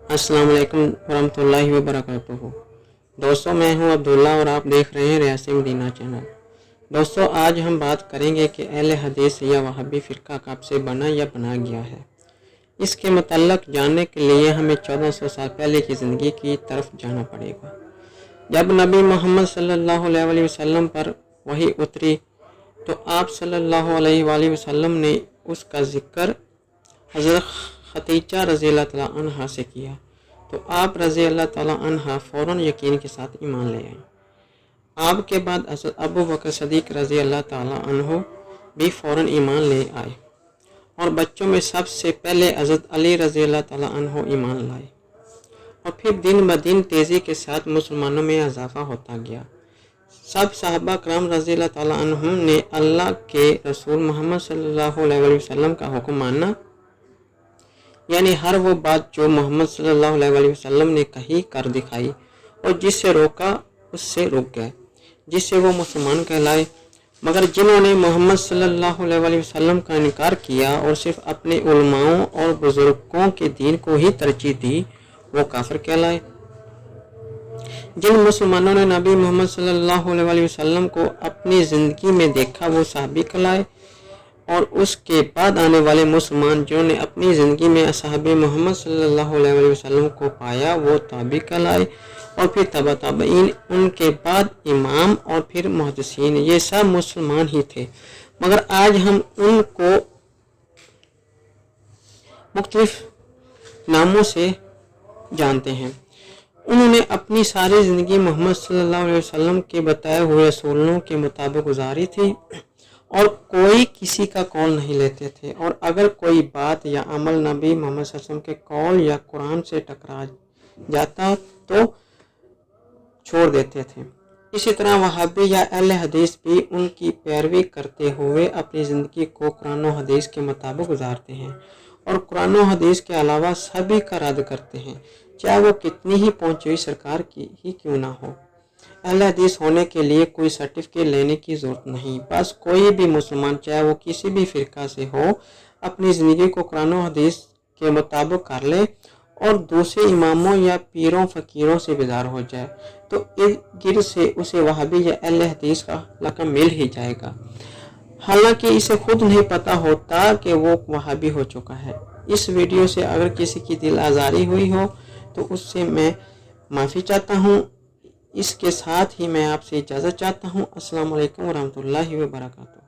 अस्सलाम वालेकुम वरहमतुल्लाहि वबरकातुहू। दोस्तों, मैं हूं अब्दुल्ला और आप देख रहे हैं रियासत मदीना चैनल। दोस्तों, आज हम बात करेंगे कि अहले हदीस या वहाबी फ़िरका कब से बना या बना गया है। इसके मतलब जानने के लिए हमें 1400 साल पहले की ज़िंदगी की तरफ जाना पड़ेगा, जब नबी मोहम्मद सल्लल्लाहु अलैहि वसल्लम पर वही उतरी तो आप सल्लल्लाहु अलैहि वसल्लम ने उसका ज़िक्र हज़रत खदीजा रज़ी अल्लाह तआला अन्हा से किया तो आप रज़ी अल्लाह तआला अन्हा फ़ौरन यकीन के साथ ईमान ले आए। आपके बाद हज़रत अबू बकर सदीक़ रज़ी अल्लाह तआला अन्हु भी फ़ौरन ईमान ले आए और बच्चों में सबसे पहले हज़रत अली रज़ी अल्लाह तआला अन्हु ईमान लाए और फिर दिन ब दिन तेज़ी के साथ मुसलमानों में इजाफ़ा होता गया। सब सहाबा करम रज़ी अल्लाह तआला अन्हुम ने अल्लाह के रसूल मोहम्मद सल्लल्लाहु अलैहि वसल्लम का हुक्म माना, यानी हर वो बात जो मोहम्मद सल्लल्लाहु अलैहि वसल्लम ने कही कर दिखाई और जिससे रोका उससे रुक गए, जिससे वो मुसलमान कहलाए। मगर जिन्होंने मोहम्मद सल्लल्लाहु अलैहि वसल्लम का इनकार किया और सिर्फ अपने उलमाओं और बुजुर्गों के दीन को ही तरजीह दी, वो काफिर कहलाए। जिन मुसलमानों ने नबी मोहम्मद सल्लल्लाहु अलैहि वसल्लम को अपनी ज़िंदगी में देखा वो सहाबी कहलाए और उसके बाद आने वाले मुसलमान जिन्होंने अपनी ज़िंदगी में असहाबे मोहम्मद सल्लल्लाहु अलैहि वसल्लम को पाया वो ताबी कहलाए और फिर तबा ताबईन, उनके बाद इमाम और फिर मुहद्दिसीन, ये सब मुसलमान ही थे। मगर आज हम उनको मुख्तलिफ नामों से जानते हैं। उन्होंने अपनी सारी ज़िंदगी मोहम्मद सल्लल्लाहु अलैहि वसल्लम के बताए हुए रसूलों के मुताबिक गुजारी थी और कोई किसी का कौल नहीं लेते थे और अगर कोई बात या अमल नबी मोहम्मद सल्लल्लाहु अलैहि वसल्लम के कौल या कुरान से टकरा जाता तो छोड़ देते थे। इसी तरह वहाबी या अहले हदीस भी उनकी पैरवी करते हुए अपनी ज़िंदगी को कुरान और हदीस के मुताबिक गुजारते हैं और कुरान और हदीस के अलावा सभी का रद्द करते हैं, चाहे वो कितनी ही पहुंची हुई सरकार की ही क्यों ना हो। अहले हदीस होने के लिए कोई सर्टिफिकेट लेने की ज़रूरत नहीं, बस कोई भी मुसलमान चाहे वो किसी भी फ़िरका से हो अपनी ज़िंदगी को कुरान और हदीस के मुताबिक कर ले और दूसरे इमामों या पीरों फ़कीरों से बेजार हो जाए तो इस गिर से उसे वहाबी या अहले हदीस का लक़ब मिल ही जाएगा, हालांकि इसे खुद नहीं पता होता कि वो वहाबी हो चुका है। इस वीडियो से अगर किसी की दिल आज़ारी हुई हो तो उससे मैं माफ़ी चाहता हूँ। इसके साथ ही मैं आपसे इजाज़त चाहता हूँ। अस्सलाम वालेकुम वरहमतुल्लाहि वबरकातुहू।